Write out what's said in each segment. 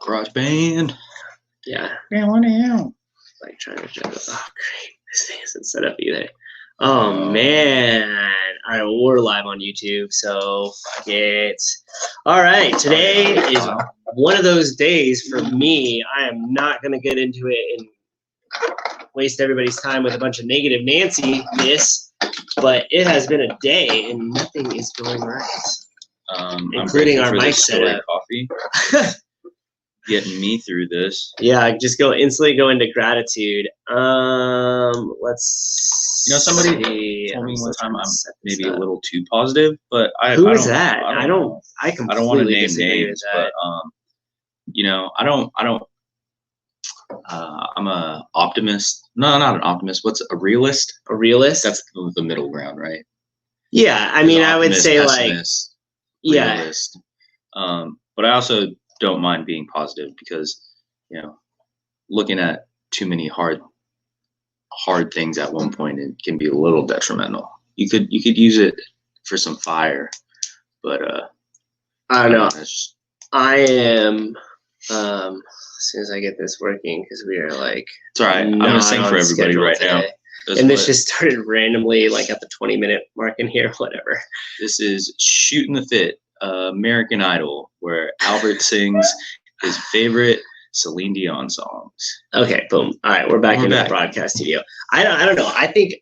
Garage band. Yeah. Like trying to juggle. Oh, great. This thing isn't set up either. Oh, man. All right, well, we're live on YouTube, so fuck it. All right, today is one of those days for me. I am not going to get into it and waste everybody's time with a bunch of negative Nancy-ness, but it has been a day and nothing is going right. Including our mic setup. Coffee. Getting me through this. Yeah, just instantly go into gratitude. Let's. Somebody told me one time I'm maybe a little too positive, but who is that? I don't want to name names, but I'm a optimist. No, not an optimist. What's a realist? A realist? That's the middle ground, right? Yeah, I mean, I would say pessimist, realist. Yeah. But I also don't mind being positive because, looking at too many hard things at one point, it can be a little detrimental. You could use it for some fire, but I don't know. I am. As soon as I get this working, because we are like. It's all right. I'm gonna sing for everybody right now. And this just started randomly, like at the 20-minute mark in here, whatever. This is Shooting the Fit, American Idol, where Albert sings his favorite Celine Dion songs. Okay, boom. All right, we're back in the broadcast studio. I don't know.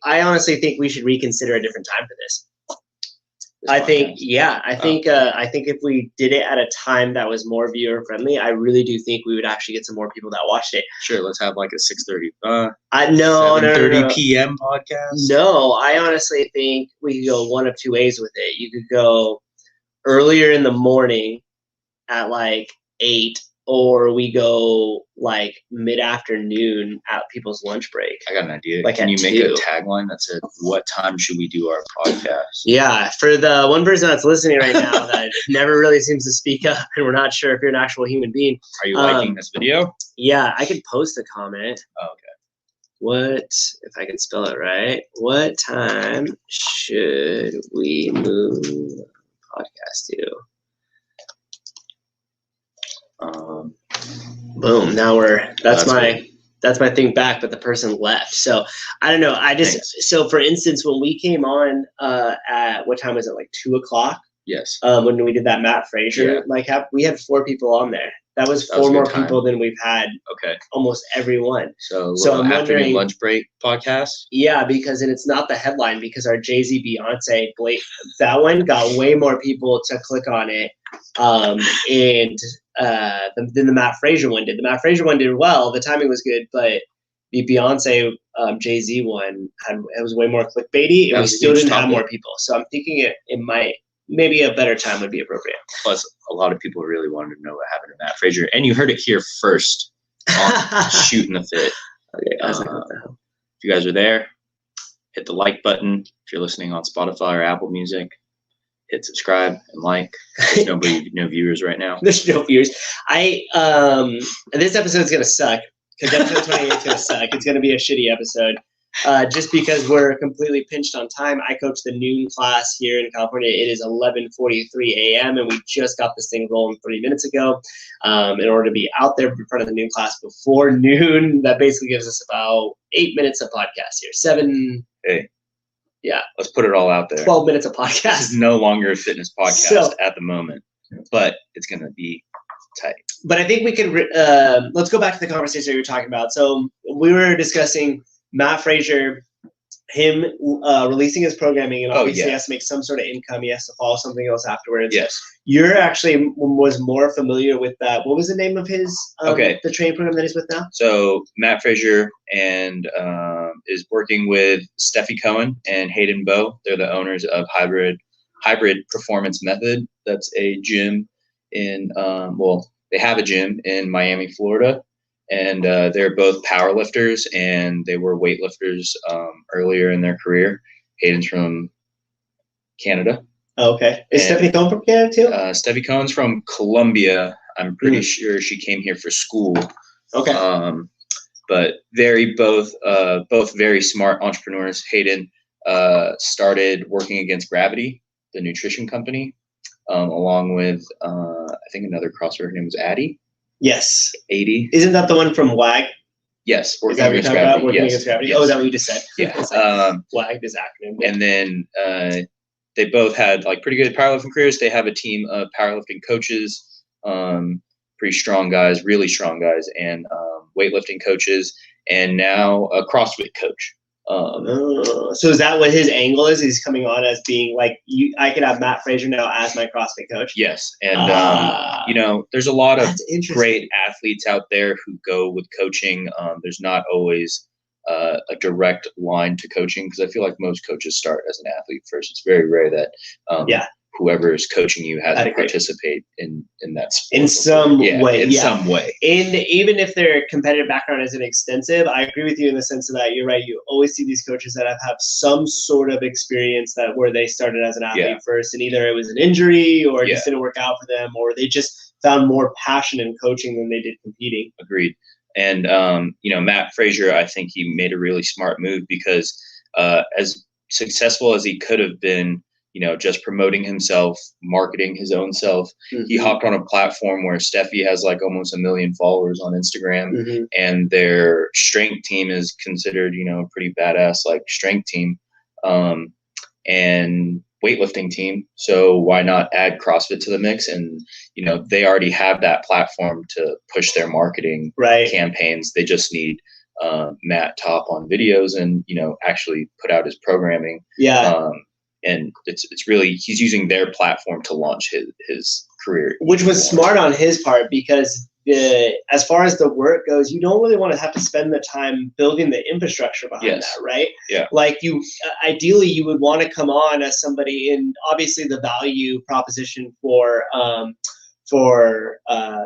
I honestly think we should reconsider a different time for this. I think if we did it at a time that was more viewer friendly, I really do think we would actually get some more people that watched it. Sure, let's have like a 6:30. 7:30 p.m. podcast. No, I honestly think we could go one of two ways with it. You could go earlier in the morning at like 8, or we go like mid-afternoon at people's lunch break. I got an idea. Like, can you make a tagline that said, "What time should we do our podcast?" Yeah, for the one person that's listening right now that never really seems to speak up, and we're not sure if you're an actual human being. Are you liking this video? Yeah, I could post a comment. Oh, okay. What, if I can spell it right, what time should we move the podcast to? Boom. Now that's my thing back, but the person left. So I don't know. So for instance, when we came on at what time was it? Like 2:00? Yes. When we did that Mat Fraser, we had 4 people on there. That was 4 more people than we've had. Okay. Almost every one. So I'm afternoon lunch break podcast. Yeah, because it's not the headline, because our Jay-Z Beyonce that one got way more people to click on it. Than the Mat Fraser one did. The Mat Fraser one did well. The timing was good, but the Beyonce Jay-Z one it was way more clickbaity, and we still didn't have more people. So I'm thinking it might. Maybe a better time would be appropriate. Plus, a lot of people really wanted to know what happened to Mat Fraser, and you heard it here first on Shooting the Fit. Okay, guys, if you guys are there, hit the like button. If you're listening on Spotify or Apple Music, hit subscribe and like. There's no viewers right now. There's no viewers. This episode's gonna suck, because episode 28 is gonna suck. It's gonna be a shitty episode. Just because we're completely pinched on time. I coach the noon class here in California. It is 11:43 a.m. and we just got this thing rolling 30 minutes ago. In order to be out there in front of the noon class before noon, that basically gives us about 8 minutes of podcast here. 7. Hey. Yeah. Let's put it all out there. 12 minutes of podcast. This is no longer a fitness podcast at the moment, but it's going to be tight. But I think we could, let's go back to the conversation you were talking about. So we were discussing Mat Fraser, him releasing his programming, and obviously he has to make some sort of income. He has to follow something else afterwards. Yes. You're actually was more familiar with that. What was the name of his the training program that he's with now? So Mat Fraser and is working with Steffi Cohen and Hayden Bowe. They're the owners of Hybrid Performance Method. That's a gym in they have a gym in Miami, Florida. And they're both power lifters, and they were weightlifters earlier in their career. Hayden's from Canada. Oh, okay. Is Steffi Cohen from Canada too? Steffi Cohen's from Colombia. I'm pretty sure she came here for school. Okay. But both very smart entrepreneurs. Hayden started working against Gravity, the nutrition company, along with I think another CrossFitter. Her name was Addie. Yes. 80. Isn't that the one from WAG? Yes. Is that what you're talking about? Working Yes. Against Gravity? Yes. Oh, is that what you just said? Yeah. WAG, this acronym. And then they both had like pretty good powerlifting careers. They have a team of powerlifting coaches, pretty strong guys, really strong guys, and weightlifting coaches, and now a CrossFit coach. So is that what his angle is? He's coming on as being like, I could have Mat Fraser now as my CrossFit coach. Yes, and there's a lot of great athletes out there who go with coaching. There's not always a direct line to coaching, because I feel like most coaches start as an athlete first. It's very rare that whoever is coaching you has to participate in that sport in some way. Some way. And even if their competitive background isn't extensive, I agree with you in the sense of that you're right. You always see these coaches that have some sort of experience that where they started as an athlete first, and either it was an injury or it just didn't work out for them, or they just found more passion in coaching than they did competing. Agreed. And Mat Fraser, I think he made a really smart move, because as successful as he could have been, just promoting himself, marketing his own self. Mm-hmm. He hopped on a platform where Steffi has like almost 1 million followers on Instagram, and their strength team is considered, a pretty badass like strength team, and weightlifting team. So why not add CrossFit to the mix? And, they already have that platform to push their marketing campaigns. They just need Matt top on videos and, actually put out his programming. Yeah. And it's really, he's using their platform to launch his career. Which was smart on his part, because as far as the work goes, you don't really want to have to spend the time building the infrastructure behind that, right? Yeah. Like ideally you would want to come on as somebody, and obviously the value proposition for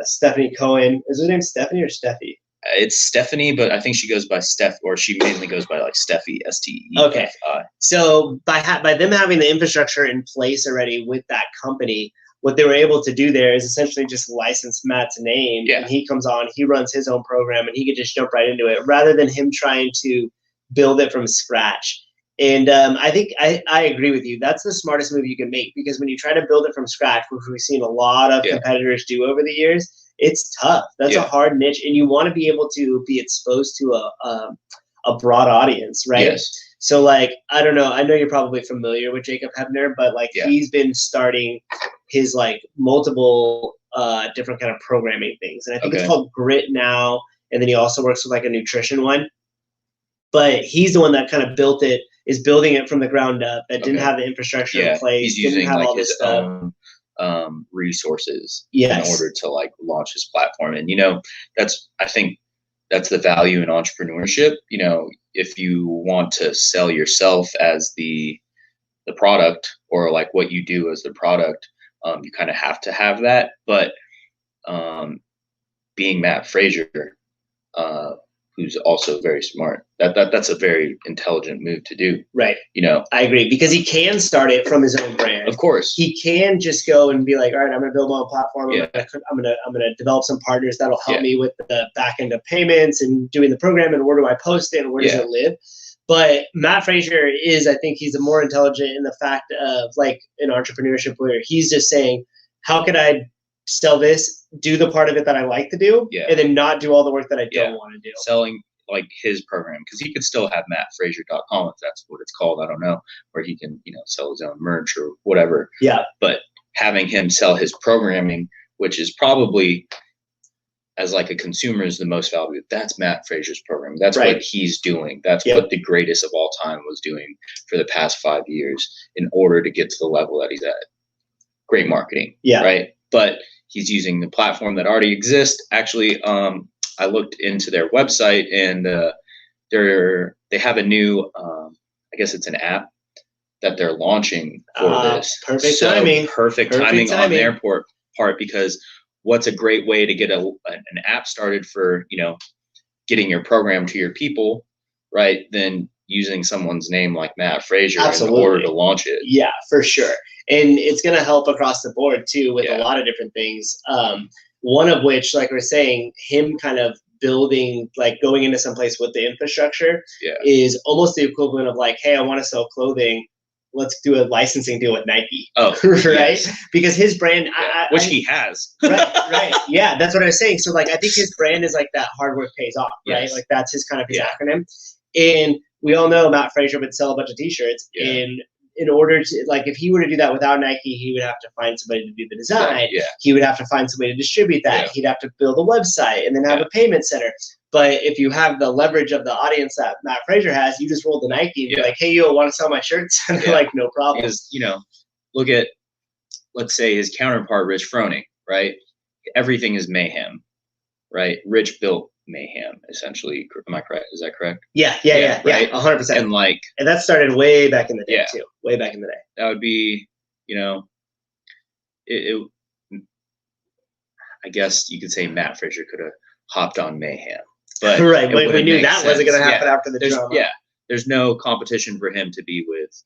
Stephanie Cohen. Is her name Stephanie or Steffi? It's Stephanie, but I think she goes by Steph, or she mainly goes by like Steffi, Steffi. Okay. So by them having the infrastructure in place already with that company, what they were able to do there is essentially just license Matt's name, and he comes on, he runs his own program, and he could just jump right into it rather than him trying to build it from scratch. And I think I agree with you. That's the smartest move you can make, because when you try to build it from scratch, which we've seen a lot of competitors do over the years, it's tough. That's a hard niche, and you want to be able to be exposed to a broad audience, right? Yes. So, like, I don't know. I know you're probably familiar with Jacob Hebner, but like he's been starting his like multiple different kind of programming things, and I think it's called Grit now. And then he also works with like a nutrition one. But he's the one that kind of built it, is building it from the ground up. That didn't have the infrastructure in place. He's using didn't have like all this his stuff. own resources in order to like launch his platform. And I think that's the value in entrepreneurship. If you want to sell yourself as the product, or like what you do as the product, you kind of have to have that. But being Mat Fraser, who's also very smart, that's a very intelligent move to do. Right. I agree, because he can start it from his own brand. Of course. He can just go and be like, all right, I'm going to build my own platform. I'm going to develop some partners that'll help me with the back end of payments and doing the program, and where do I post it and where does it live? But Mat Fraser I think he's more intelligent in the fact of like an entrepreneurship, where he's just saying, how could I sell this, do the part of it that I like to do, and then not do all the work that I don't want to do. Selling like his program, because he could still have matfraser.com if that's what it's called. I don't know, where he can sell his own merch or whatever. Yeah. But having him sell his programming, which is probably, as like a consumer, is the most valuable. That's Mat Fraser's program. That's what he's doing. That's what the greatest of all time was doing for the past 5 years in order to get to the level that he's at. Great marketing. Yeah. Right. But he's using the platform that already exists. Actually, I looked into their website, and they have a new, I guess it's an app that they're launching for this. Perfect timing. Perfect timing on their part, because what's a great way to get an app started for, getting your program to your people, right? Then using someone's name like Mat Fraser in order to launch it. Yeah, for sure. And it's going to help across the board too, with a lot of different things. One of which, like we're saying, him kind of building, like going into some place with the infrastructure is almost the equivalent of like, hey, I want to sell clothing. let's do a licensing deal with Nike. Oh, right? Yes. Because his brand, which he has. right. Yeah, that's what I was saying. So like, I think his brand is like that hard work pays off, right? Yes. Like that's his kind of his acronym. And we all know Mat Fraser would sell a bunch of t-shirts. And in order to, like, if he were to do that without Nike, he would have to find somebody to do the design. Yeah. He would have to find somebody to distribute that. Yeah. He'd have to build a website and then have a payment center. But if you have the leverage of the audience that Mat Fraser has, you just roll the Nike and be like, hey, you want to sell my shirts? And they're like, no problem. Because, look at, let's say, his counterpart, Rich Froning, right? Everything is mayhem, right? Rich built mayhem, essentially. Am I correct? Is that correct? Yeah, right? 100%. And that started way back in the day too. Way back in the day. That would be, I guess you could say Mat Fraser could have hopped on mayhem. But right, but we knew that wasn't going to happen after the drama. Yeah, there's no competition for him to be with,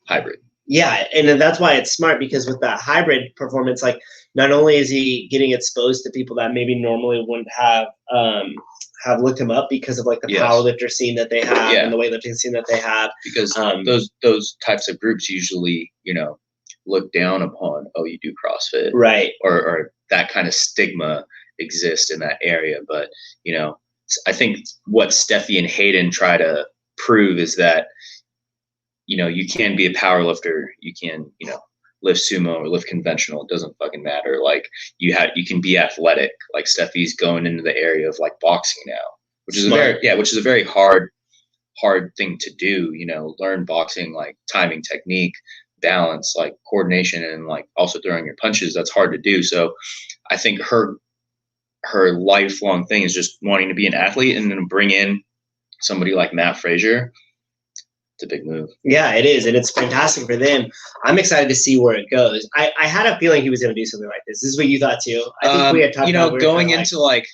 hybrid. Yeah, and that's why it's smart, because with that hybrid performance, like, not only is he getting exposed to people that maybe normally wouldn't have looked him up because of like the powerlifter scene that they have and the weightlifting scene that they have. Because those types of groups usually, look down upon, oh, you do CrossFit, right? Or that kind of stigma exists in that area. But I think what Steffi and Hayden try to prove is that you can be a power lifter, you can lift sumo or lift conventional, it doesn't fucking matter. Like you can be athletic. Like Steffi's going into the area of like boxing now, which is a very hard thing to do. Learn boxing, like timing, technique, balance, like coordination, and like also throwing your punches. That's hard to do. So I think her lifelong thing is just wanting to be an athlete, and then bring in somebody like Mat Fraser. It's a big move. Yeah, it is, and it's fantastic for them. I'm excited to see where it goes. I had a feeling he was going to do something like this. This is what you thought too. I think we had talked about going into like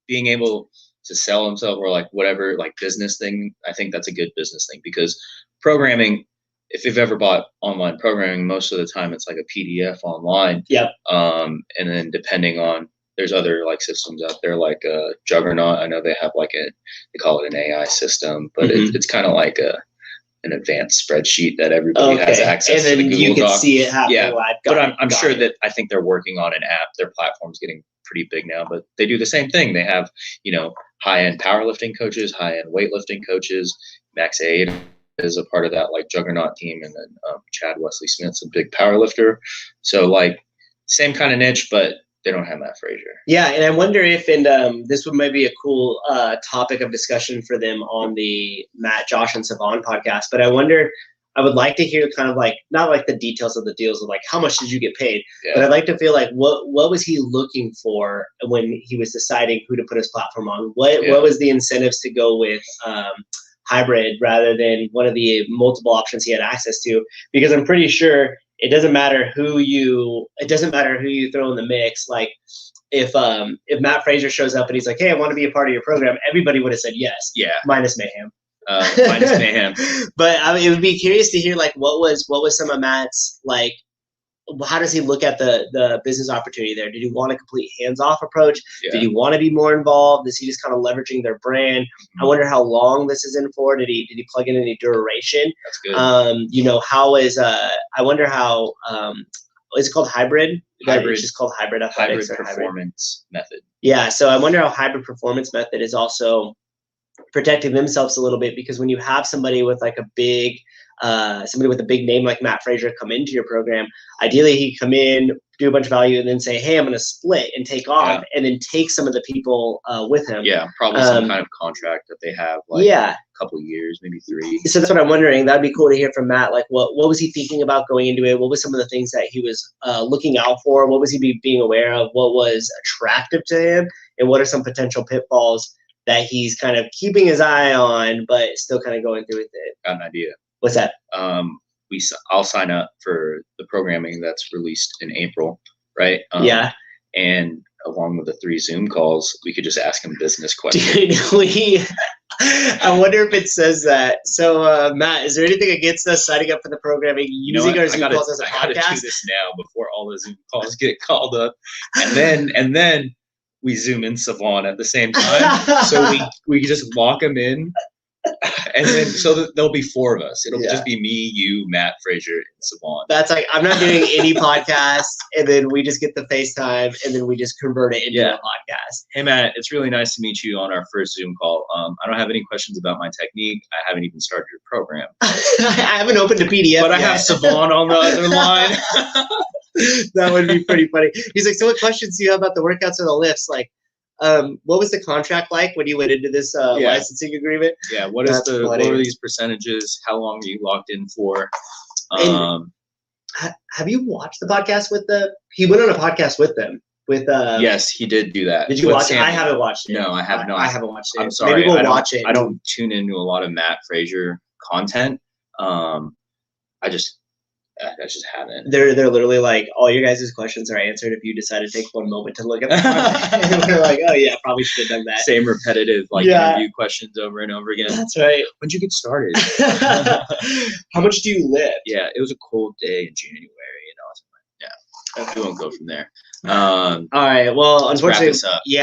being able to sell himself, or like whatever, like business thing. I think that's a good business thing, because programming, if you've ever bought online programming, most of the time it's like a PDF online. Yep. And then depending on, there's other like systems out there, like Juggernaut. I know they have like they call it an AI system, but it's kind of like an advanced spreadsheet that everybody has access to. And then the Google you can Doc. see it happen live. But I'm sure that I think they're working on an app. Their platform's getting pretty big now, but they do the same thing. They have, high-end powerlifting coaches, high-end weightlifting coaches. Max Aid is a part of that like Juggernaut team, and then Chad Wesley Smith's a big powerlifter. So like same kind of niche, but they don't have Mat Fraser. Yeah, and I wonder if, and this would maybe be a cool topic of discussion for them on the Matt, Josh, and Savon podcast, but I would like to hear kind of like, not like the details of the deals of like, how much did you get paid? But I'd like to feel like, what was he looking for when he was deciding who to put his platform on? What was the incentives to go with hybrid rather than one of the multiple options he had access to? Because I'm pretty sure it doesn't matter who you throw in the mix. Like if Mat Fraser shows up and he's like, hey, I want to be a part of your program, everybody would have said yes. Yeah. Minus Mayhem. Minus Mayhem. But I mean, it would be curious to hear like what was some of Matt's like, how does he look at the business opportunity there? Did he want a complete hands-off approach? Yeah. Did he want to be more involved? Is he just kind of leveraging their brand? I wonder how long this is in for. Did he plug in any duration? That's good. How is I wonder how is it called hybrid? Hybrid. It's just called hybrid athletics or performance method. Yeah, so I wonder how hybrid performance method is also protecting themselves a little bit, because when you have somebody with like a big name like Mat Fraser come into your program, ideally he'd come in, do a bunch of value, and then say, hey, I'm going to split and take off, and then take some of the people with him. Yeah, probably some kind of contract that they have, like a couple of years, maybe 3. So that's what I'm wondering. That'd be cool to hear from Matt. Like, what was he thinking about going into it? What was some of the things that he was looking out for? What was he being aware of? What was attractive to him? And what are some potential pitfalls that he's kind of keeping his eye on, but still kind of going through with it? Got an idea. What's that? I'll sign up for the programming that's released in April, right? And along with the 3 Zoom calls, we could just ask him business questions. I wonder if it says that. So, Matt, is there anything against us signing up for the programming, using our Zoom calls as a podcast? I gotta do this now before all the Zoom calls get called up, and then we Zoom in Savon at the same time, so we just lock him in And then there'll be 4 of us. It'll Yeah. just be me, you, Mat Fraser, and Savon. That's like, I'm not doing any podcasts, and then we just get the FaceTime, and then we just convert it into a podcast. Hey, Matt, it's really nice to meet you on our first Zoom call. I don't have any questions about my technique. I haven't even started your program. I haven't opened a PDF But I yet. have Savon on the other line. That would be pretty funny. He's like, so what questions do you have about the workouts or the lifts? Like, what was the contract like when you went into this licensing agreement? Yeah, what are these percentages? How long are you locked in for? Have you watched the podcast with he went on a podcast with them. Yes, he did do that. Did you watch it? I haven't watched it. No, I have not. I haven't watched it. I'm sorry. Maybe we'll watch it. I don't tune into a lot of Mat Fraser content. I just haven't. They're literally like, all your guys' questions are answered if you decide to take one moment to look at the content. And we're like, oh yeah, probably should have done that. Same repetitive interview questions over and over again. That's right. When'd you get started? How much do you lift? Yeah, it was a cold day in January. We won't go from there. All right. Well, unfortunately, we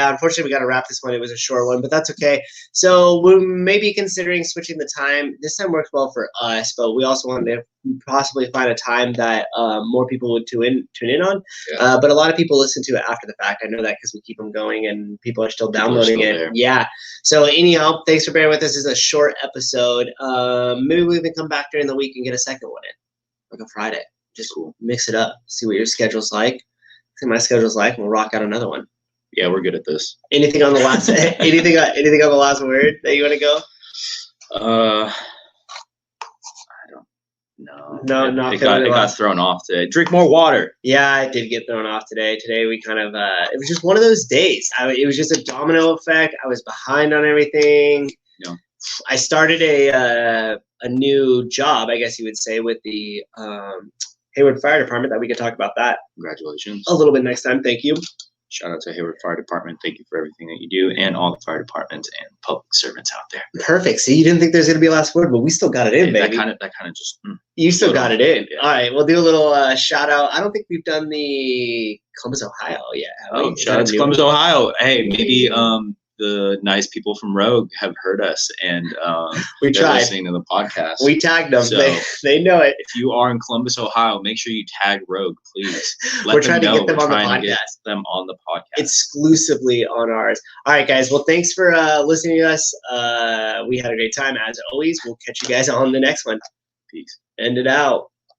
got to wrap this one. It was a short one, but that's okay. So we may be considering switching the time. This time works well for us, but we also wanted to possibly find a time that more people would tune in on. Yeah. But a lot of people listen to it after the fact. I know that because we keep them going and people are still downloading it. There. Yeah. So anyhow, thanks for bearing with us. This is a short episode. Maybe we can come back during the week and get a second one in, like a Friday. Just mix it up, see what your schedule's like. See what my schedule's like, and we'll rock out another one. Yeah, we're good at this. Anything on the last anything on the last word that you want to go? I don't know. No, it got thrown off today. Drink more water. Yeah, it did get thrown off today. Today we kind of it was just one of those days. It was just a domino effect. I was behind on everything. No. I started a new job, I guess you would say, with the Hayward Fire Department, that we could talk about that. Congratulations. A little bit next time. Thank you. Shout out to Hayward Fire Department. Thank you for everything that you do, and all the fire departments and public servants out there. Perfect. See, you didn't think there's going to be a last word, but we still got it in, baby. That kind of just. You still got it in. Yeah. All right, we'll do a little shout out. I don't think we've done the Columbus, Ohio yet. Shout out to Columbus, Ohio. Hey, maybe the nice people from Rogue have heard us and we they're tried listening to the podcast. We tagged them. So they know it. If you are in Columbus, Ohio, make sure you tag Rogue, please. We're trying to get them on the podcast. Exclusively on ours. All right, guys. Well, thanks for listening to us. We had a great time as always. We'll catch you guys on the next one. Peace. End it out.